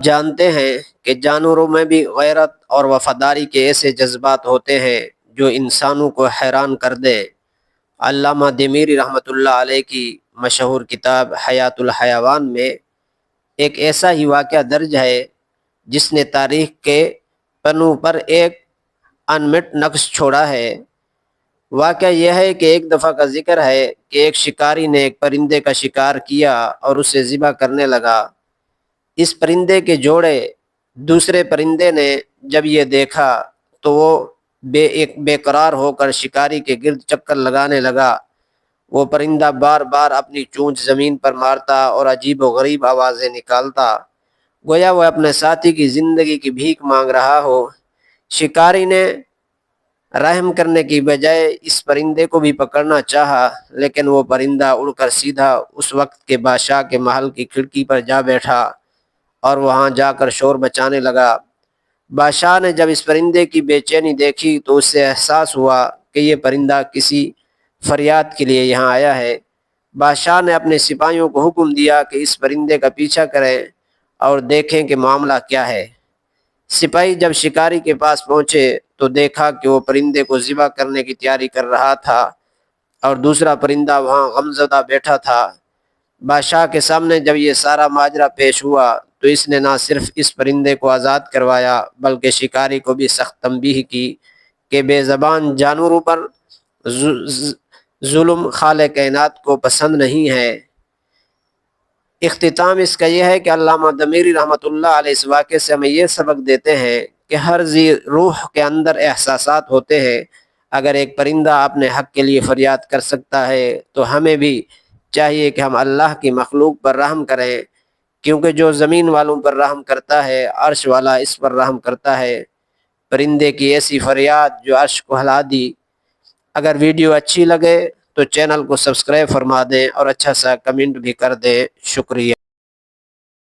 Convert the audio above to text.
جانتے ہیں کہ جانوروں میں بھی غیرت اور وفاداری کے ایسے جذبات ہوتے ہیں جو انسانوں کو حیران کر دیں۔ علامہ دمیری رحمۃ اللہ علیہ کی مشہور کتاب حیات الحیوان میں ایک ایسا ہی واقعہ درج ہے جس نے تاریخ کے پنوں پر ایک انمٹ نقش چھوڑا ہے۔ واقعہ یہ ہے کہ ایک دفعہ کا ذکر ہے کہ ایک شکاری نے ایک پرندے کا شکار کیا اور اسے ذبح کرنے لگا۔ اس پرندے کے جوڑے دوسرے پرندے نے جب یہ دیکھا تو وہ بے قرار ہو کر شکاری کے گرد چکر لگانے لگا۔ وہ پرندہ بار بار اپنی چونچ زمین پر مارتا اور عجیب و غریب آوازیں نکالتا، گویا وہ اپنے ساتھی کی زندگی کی بھیک مانگ رہا ہو۔ شکاری نے رحم کرنے کی بجائے اس پرندے کو بھی پکڑنا چاہا، لیکن وہ پرندہ اڑ کر سیدھا اس وقت کے بادشاہ کے محل کی کھڑکی پر جا بیٹھا اور وہاں جا کر شور مچانے لگا۔ بادشاہ نے جب اس پرندے کی بے چینی دیکھی تو اس سے احساس ہوا کہ یہ پرندہ کسی فریاد کے لیے یہاں آیا ہے۔ بادشاہ نے اپنے سپاہیوں کو حکم دیا کہ اس پرندے کا پیچھا کریں اور دیکھیں کہ معاملہ کیا ہے۔ سپاہی جب شکاری کے پاس پہنچے تو دیکھا کہ وہ پرندے کو ذبح کرنے کی تیاری کر رہا تھا اور دوسرا پرندہ وہاں غمزدہ بیٹھا تھا۔ بادشاہ کے سامنے جب یہ سارا ماجرا پیش ہوا تو اس نے نہ صرف اس پرندے کو آزاد کروایا بلکہ شکاری کو بھی سخت تنبیہ کی کہ بے زبان جانوروں پر ظلم خالق کائنات کو پسند نہیں ہے۔ اختتام اس کا یہ ہے کہ علامہ دمیری رحمۃ اللہ علیہ اس واقعے سے ہمیں یہ سبق دیتے ہیں کہ ہر ذی روح کے اندر احساسات ہوتے ہیں۔ اگر ایک پرندہ اپنے حق کے لیے فریاد کر سکتا ہے تو ہمیں بھی چاہیے کہ ہم اللہ کی مخلوق پر رحم کریں، کیونکہ جو زمین والوں پر رحم کرتا ہے عرش والا اس پر رحم کرتا ہے۔ پرندے کی ایسی فریاد جو عرش کو ہلا دی۔ اگر ویڈیو اچھی لگے تو چینل کو سبسکرائب فرما دیں اور اچھا سا کمنٹ بھی کر دیں۔ شکریہ۔